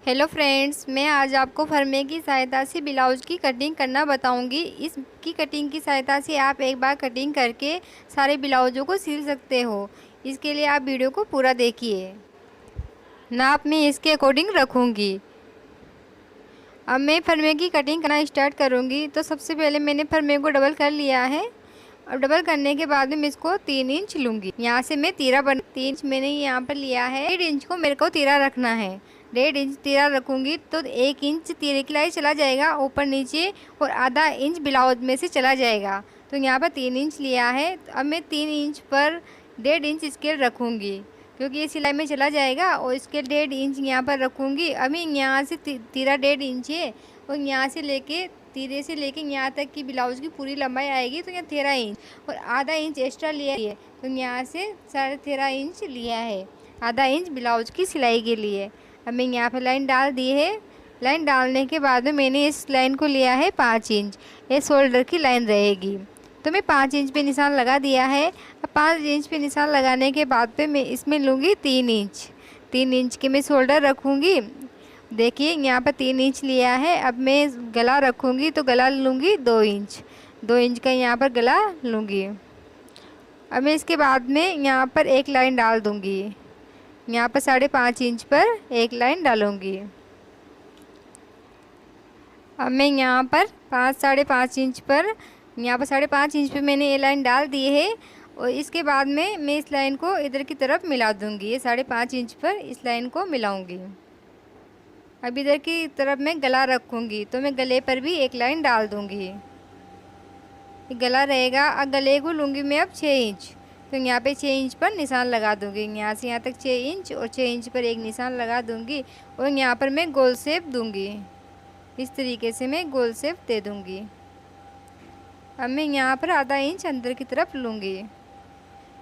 Hello friends, मैं आज आपको फरमे की सहायता से ब्लाउज की कटिंग करना बताऊंगी। इसकी कटिंग की सहायता से आप एक बार कटिंग करके सारे ब्लाउजों को सिल सकते हो। इसके लिए आप वीडियो को पूरा देखिए। नाप मैं इसके अकॉर्डिंग रखूंगी। अब मैं फरमे की कटिंग करना स्टार्ट करूंगी। तो सबसे पहले मैंने फरमे को डबल कर लिया है। अब डबल करने के बाद में मैं इसको 3 इंच लूँगी। यहाँ से मैं तीरा 3 इंच मैंने यहाँ पर लिया है। 1.5 इंच को मेरे को तीरा रखना है। 1.5 इंच तीरा रखूँगी तो 1 इंच तीरे की लाई चला जाएगा ऊपर नीचे, और आधा इंच ब्लाउज में से चला जाएगा। तो यहाँ पर 3 इंच लिया है। अब मैं 3 इंच पर 1.5 इंच स्केल रखूँगी, क्योंकि ये सिलाई में चला जाएगा। और स्केल 1.5 इंच यहाँ पर रखूँगी। अभी यहाँ से तीरा 1.5 इंच है, और यहाँ से लेके तीरे से लेके यहाँ तक की ब्लाउज की पूरी लंबाई आएगी। तो यहाँ 13 इंच और आधा इंच एक्स्ट्रा लिया है। तो यहाँ से 13.5 इंच लिया है, आधा इंच ब्लाउज की सिलाई के लिए। अब मैं यहाँ पर लाइन डाल दी है। लाइन डालने के बाद में मैंने इस लाइन को लिया है 5 इंच। ये शोल्डर की लाइन रहेगी। तो मैं 5 इंच पे निशान लगा दिया है। अब 5 इंच पे निशान लगाने के बाद पे मैं इसमें लूँगी 3 इंच। 3 इंच के मैं शोल्डर रखूँगी। देखिए यहाँ पर 3 इंच लिया है। अब मैं गला रखूँगी तो गला लूँगी 2 इंच। 2 इंच का यहाँ पर गला लूँगी। अब मैं इसके बाद में यहाँ पर एक लाइन डाल दूँगी। यहाँ पर 5.5 इंच पर एक लाइन डालूँगी। अब मैं यहाँ पर 5.5 इंच पर, यहाँ पर 5.5 इंच पे मैंने ये लाइन डाल दी है। और इसके बाद में मैं इस लाइन को इधर की तरफ मिला दूँगी। ये 5.5 इंच पर इस लाइन को मिलाऊँगी। अब इधर की तरफ मैं गला रखूँगी तो मैं गले पर भी एक लाइन डाल दूँगी। ये गला रहेगा। अब गले को लूँगी मैं अब 6 इंच। तो यहाँ पे 6 इंच पर निशान लगा दूँगी। यहाँ से यहाँ तक 6 इंच और 6 इंच पर एक निशान लगा दूँगी। और यहाँ पर मैं गोल शेप दूँगी। इस तरीके से मैं गोल शेप दे दूँगी। अब मैं यहाँ पर आधा इंच अंदर की तरफ लूँगी।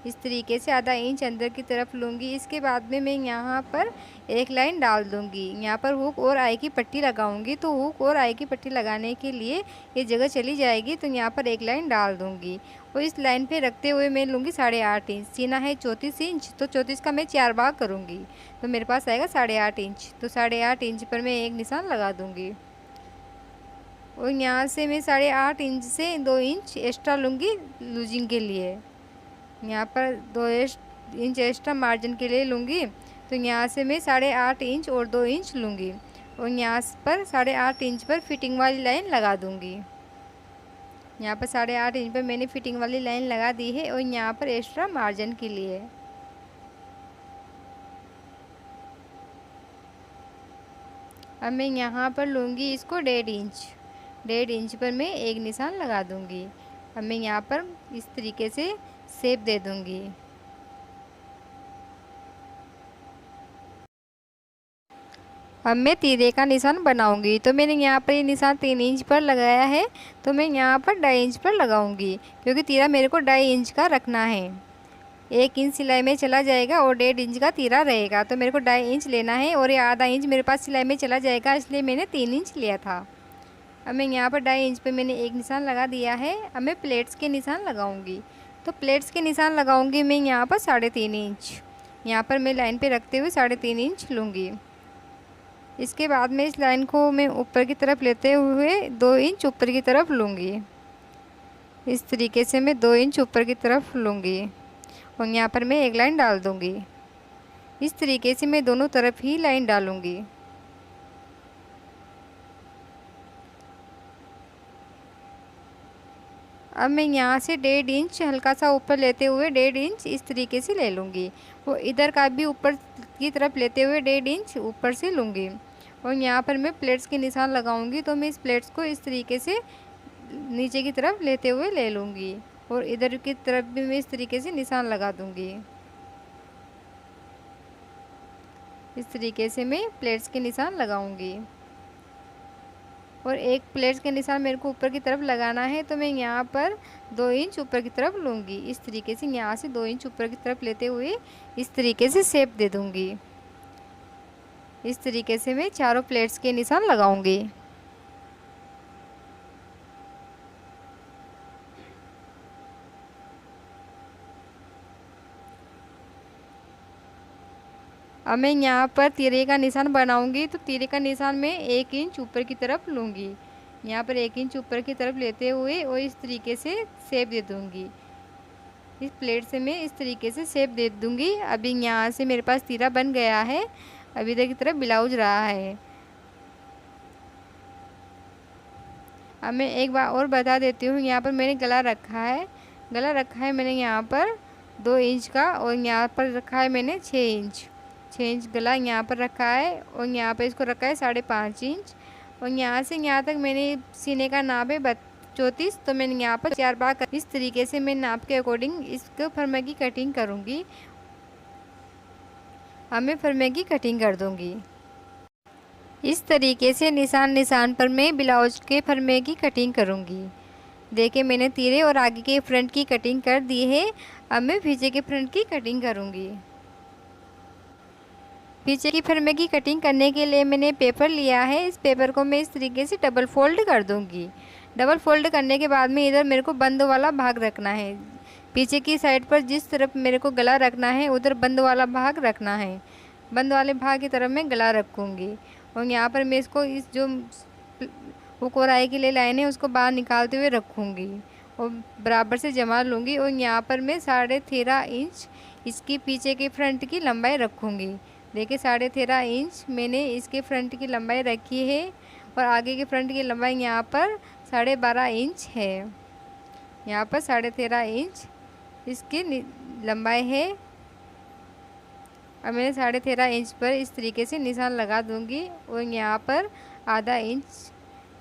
इस तरीके से आधा इंच अंदर की तरफ लूँगी। इसके बाद में मैं यहाँ पर एक लाइन डाल दूँगी। यहाँ पर हुक और आई की पट्टी लगाऊँगी। तो हुक और आई की पट्टी लगाने के लिए ये जगह चली जाएगी। तो यहाँ पर एक लाइन डाल दूँगी। और इस लाइन पे रखते हुए मैं लूँगी 8.5 इंच। सीना है 34 इंच, तो 34 का मैं 4 भाग करूँगी तो मेरे पास आएगा 8.5 इंच। तो 8.5 इंच पर मैं एक निशान लगा दूँगी। और यहाँ से मैं 8.5 इंच से 2 इंच एक्स्ट्रा लूँगी लूजिंग के लिए। यहाँ पर 2 इंच एक्स्ट्रा मार्जिन के लिए लूँगी। तो यहाँ से मैं 8.5 इंच और 2 इंच लूँगी। और यहाँ पर 8.5 इंच पर फिटिंग वाली लाइन लगा दूँगी। यहाँ पर 8.5 इंच पर मैंने फिटिंग वाली लाइन लगा दी है। और यहाँ पर एक्स्ट्रा मार्जिन के लिए अब मैं यहाँ पर लूँगी इसको 1.5 इंच। 1.5 इंच पर मैं एक निशान लगा दूँगी। अब मैं यहाँ पर इस तरीके से शेप दे दूँगी। अब मैं तीरे का निशान बनाऊंगी। तो मैंने यहाँ पर ये निशान 3 इंच पर लगाया है। तो मैं यहाँ पर 2.5 इंच पर लगाऊंगी, क्योंकि तीरा मेरे को 2.5 इंच का रखना है। 1 इंच सिलाई में चला जाएगा और 1.5 इंच का तीरा रहेगा। तो मेरे को 2.5 इंच लेना है, और ये आधा इंच मेरे पास सिलाई में चला जाएगा, इसलिए मैंने 3 इंच लिया था। अब मैं यहाँ पर 2.5 इंच पर मैंने एक निशान लगा दिया है। अब मैं प्लेट्स के निशान लगाऊंगी। तो प्लेट्स के निशान लगाऊंगी मैं यहाँ पर 3.5 इंच। यहाँ पर मैं लाइन पे रखते हुए 3.5 इंच लूँगी। इसके बाद में इस लाइन को मैं ऊपर की तरफ लेते हुए 2 इंच ऊपर की तरफ लूँगी। इस तरीके से मैं 2 इंच ऊपर की तरफ लूँगी। और यहाँ पर मैं एक लाइन डाल दूँगी। इस तरीके से मैं दोनों तरफ ही लाइन डालूँगी। अब मैं यहाँ से 1.5 इंच हल्का सा ऊपर लेते हुए 1.5 इंच इस तरीके से ले लूँगी। वो इधर का भी ऊपर की तरफ लेते हुए 1.5 इंच ऊपर से लूँगी। और यहाँ पर मैं प्लेट्स के निशान लगाऊंगी। तो मैं इस प्लेट्स को इस तरीके से नीचे की तरफ लेते हुए ले लूँगी। और इधर की तरफ भी मैं इस तरीके से निशान लगा दूँगी। इस तरीके से मैं प्लेट्स के निशान लगाऊंगी। और एक प्लेट्स के निशान मेरे को ऊपर की तरफ लगाना है। तो मैं यहाँ पर 2 इंच ऊपर की तरफ लूँगी। इस तरीके से यहाँ से 2 इंच ऊपर की तरफ लेते हुए इस तरीके से शेप दे दूँगी। इस तरीके से मैं चारों प्लेट्स के निशान लगाऊंगी। अब मैं यहाँ पर तिरे का निशान बनाऊंगी, तो तिरे का निशान मैं 1 इंच ऊपर की तरफ लूँगी। यहाँ पर 1 इंच ऊपर की तरफ लेते हुए और इस तरीके से शेप दे दूँगी। इस प्लेट से मैं इस तरीके से शेप दे दूँगी। अभी यहाँ से मेरे पास तिरा बन गया है। अभी इधर की तरफ ब्लाउज रहा है। अब मैं एक बार और बता देती हूँ, यहाँ पर मैंने गला रखा है। गला रखा है मैंने यहाँ पर 2 इंच का, और यहाँ पर रखा है मैंने 6 इंच। 6 इंच गला यहाँ पर रखा है, और यहाँ पर इसको रखा है 5.5 इंच। और यहाँ से यहाँ तक मैंने सीने का नाप है 34, तो मैंने यहाँ पर 4 बार इस तरीके से मैं नाप के अकॉर्डिंग इसको फर्मे की कटिंग करूँगी। अब मैं फर्मे की कटिंग कर दूँगी। इस तरीके से निशान निशान पर मैं ब्लाउज के फर्मे की कटिंग करूँगी। देखिए मैंने तिरे और आगे के फ्रंट की कटिंग कर दी है। अब मैं पीछे के फ्रंट की कटिंग करूँगी। पीछे की फर्मे की कटिंग करने के लिए मैंने पेपर लिया है। इस पेपर को मैं इस तरीके से डबल फोल्ड कर दूँगी। डबल फोल्ड करने के बाद में इधर मेरे को बंद वाला भाग रखना है। पीछे की साइड पर जिस तरफ मेरे को गला रखना है उधर बंद वाला भाग रखना है। बंद वाले भाग की तरफ मैं गला रखूँगी। और यहाँ पर मैं इसको इस जो हुक और आई के लिए लाइन है उसको बाहर निकालते हुए रखूँगी और बराबर से जमा लूँगी। और यहाँ पर मैं 13.5 इंच इसकी पीछे के फ्रंट की लंबाई रखूँगी। देखिए 13.5 इंच मैंने इसके फ्रंट की लंबाई रखी है, और आगे के फ्रंट की लंबाई यहाँ पर 12.5 इंच है। यहाँ पर 13.5 इंच इसकी लंबाई है। अब मैंने 13.5 इंच पर इस तरीके से निशान लगा दूंगी, और यहाँ पर आधा इंच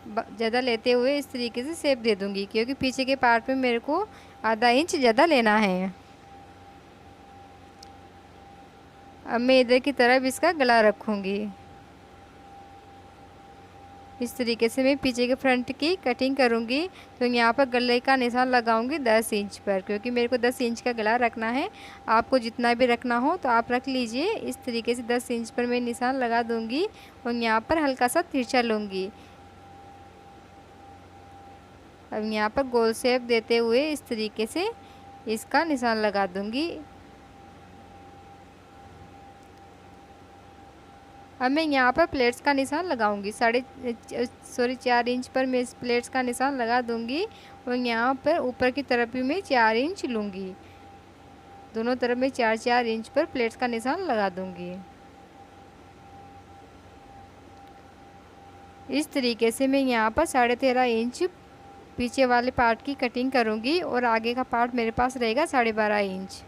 ज़्यादा लेते हुए इस तरीके से शेप दे दूंगी, क्योंकि पीछे के पार्ट में मेरे को आधा इंच ज़्यादा लेना है। अब मैं इधर की तरफ इसका गला रखूँगी। इस तरीके से मैं पीछे के फ्रंट की कटिंग करूँगी। तो यहाँ पर गले का निशान लगाऊंगी 10 इंच पर, क्योंकि मेरे को 10 इंच का गला रखना है। आपको जितना भी रखना हो तो आप रख लीजिए। इस तरीके से 10 इंच पर मैं निशान लगा दूँगी, और यहाँ पर हल्का सा तिरछा लूँगी। अब यहाँ पर गोल शेप देते हुए इस तरीके से इसका निशान लगा दूँगी। अब मैं यहाँ पर प्लेट्स का निशान लगाऊंगी। 4 इंच पर मैं इस प्लेट्स का निशान लगा दूंगी, और यहाँ पर ऊपर की तरफ भी मैं 4 इंच लूँगी। दोनों तरफ मैं 4-4 इंच पर प्लेट्स का निशान लगा दूंगी। इस तरीके से मैं यहाँ पर 13.5 इंच पीछे वाले पार्ट की कटिंग करूँगी, और आगे का पार्ट मेरे पास रहेगा 12.5 इंच।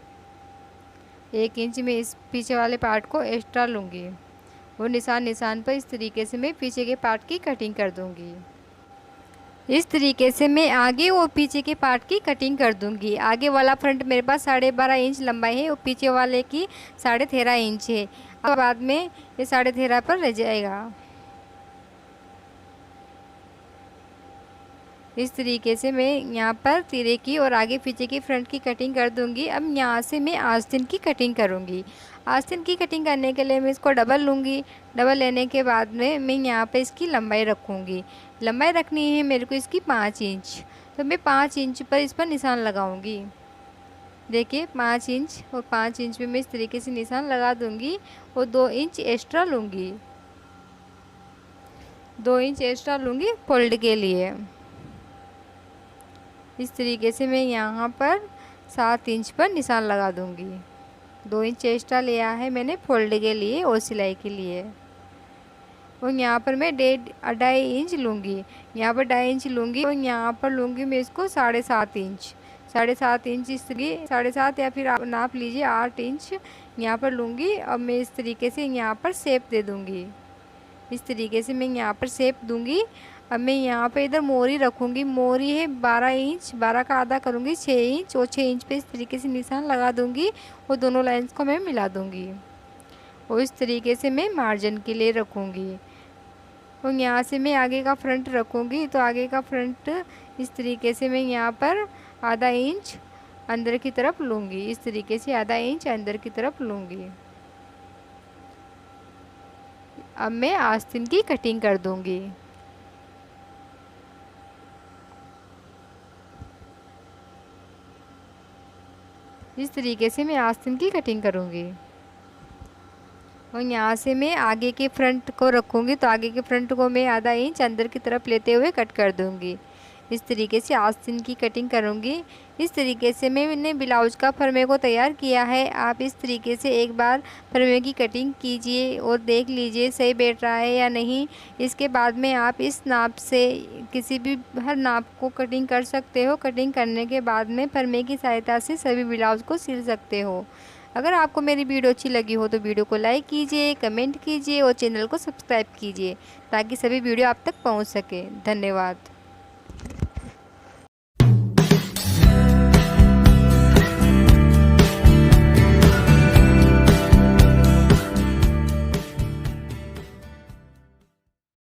1 इंच में इस पीछे वाले पार्ट को एक्स्ट्रा लूँगी, और निशान निशान पर इस तरीके से मैं पीछे के पार्ट की कटिंग कर दूंगी। इस तरीके से मैं आगे और पीछे के पार्ट की कटिंग कर दूंगी। आगे वाला फ्रंट मेरे पास 12.5 इंच लंबाई है, और पीछे वाले की 13.5 इंच है। अब बाद में ये 13.5 पर रह जाएगा। इस तरीके से मैं यहाँ पर तिरे की और आगे पीछे की फ्रंट की कटिंग कर दूंगी। अब यहाँ से मैं आस्तीन की कटिंग करूँगी। आस्तीन की कटिंग करने के लिए मैं इसको डबल लूँगी। डबल लेने के बाद में मैं यहाँ पे इसकी लंबाई रखूँगी। लंबाई रखनी है मेरे को इसकी 5 इंच, तो मैं 5 इंच पर इस पर निशान लगाऊँगी। देखिए 5 इंच और 5 इंच पे मैं इस तरीके से निशान लगा दूँगी, और 2 इंच एक्स्ट्रा लूँगी। 2 इंच एक्स्ट्रा लूँगी फोल्ड के लिए। इस तरीके से मैं यहाँ पर 7 इंच पर निशान लगा दूँगी। 2 इंच एक्स्ट्रा लिया है मैंने फोल्ड के लिए और सिलाई के लिए। और यहाँ पर मैं 2.5 इंच लूँगी। यहाँ पर 2.5 इंच लूँगी, और यहाँ पर लूँगी मैं इसको 7.5 इंच। 7.5 इंच इसकी 7.5 या फिर आप नाप लीजिए 8 इंच यहाँ पर लूँगी। अब मैं इस तरीके से यहाँ पर शेप दे दूँगी। इस तरीके से मैं यहाँ पर शेप दूँगी। अब मैं यहाँ पे इधर मोरी रखूँगी। मोरी है 12 इंच, 12 का आधा करूँगी 6 इंच, और 6 इंच पे इस तरीके से निशान लगा दूँगी, और दोनों लाइंस को मैं मिला दूँगी, और इस तरीके से मैं मार्जिन के लिए रखूँगी। और यहाँ से मैं आगे का फ्रंट रखूँगी, तो आगे का फ्रंट इस तरीके से मैं यहाँ पर आधा इंच अंदर की तरफ लूँगी। इस तरीके से आधा इंच अंदर की तरफ लूँगी। अब मैं आस्तीन की कटिंग कर दूँगी। इस तरीके से मैं आस्तीन की कटिंग करूँगी। और यहाँ से मैं आगे के फ्रंट को रखूँगी, तो आगे के फ्रंट को मैं आधा इंच अंदर की तरफ लेते हुए कट कर दूँगी। इस तरीके से आस्तीन की कटिंग करूँगी। इस तरीके से मैंने ब्लाउज का फरमे को तैयार किया है। आप इस तरीके से एक बार फरमे की कटिंग कीजिए और देख लीजिए सही बैठ रहा है या नहीं। इसके बाद में आप इस नाप से किसी भी हर नाप को कटिंग कर सकते हो। कटिंग करने के बाद में फरमे की सहायता से सभी ब्लाउज को सिल सकते हो। अगर आपको मेरी वीडियो अच्छी लगी हो तो वीडियो को लाइक कीजिए, कमेंट कीजिए और चैनल को सब्सक्राइब कीजिए ताकि सभी वीडियो आप तक पहुंच सके। धन्यवाद।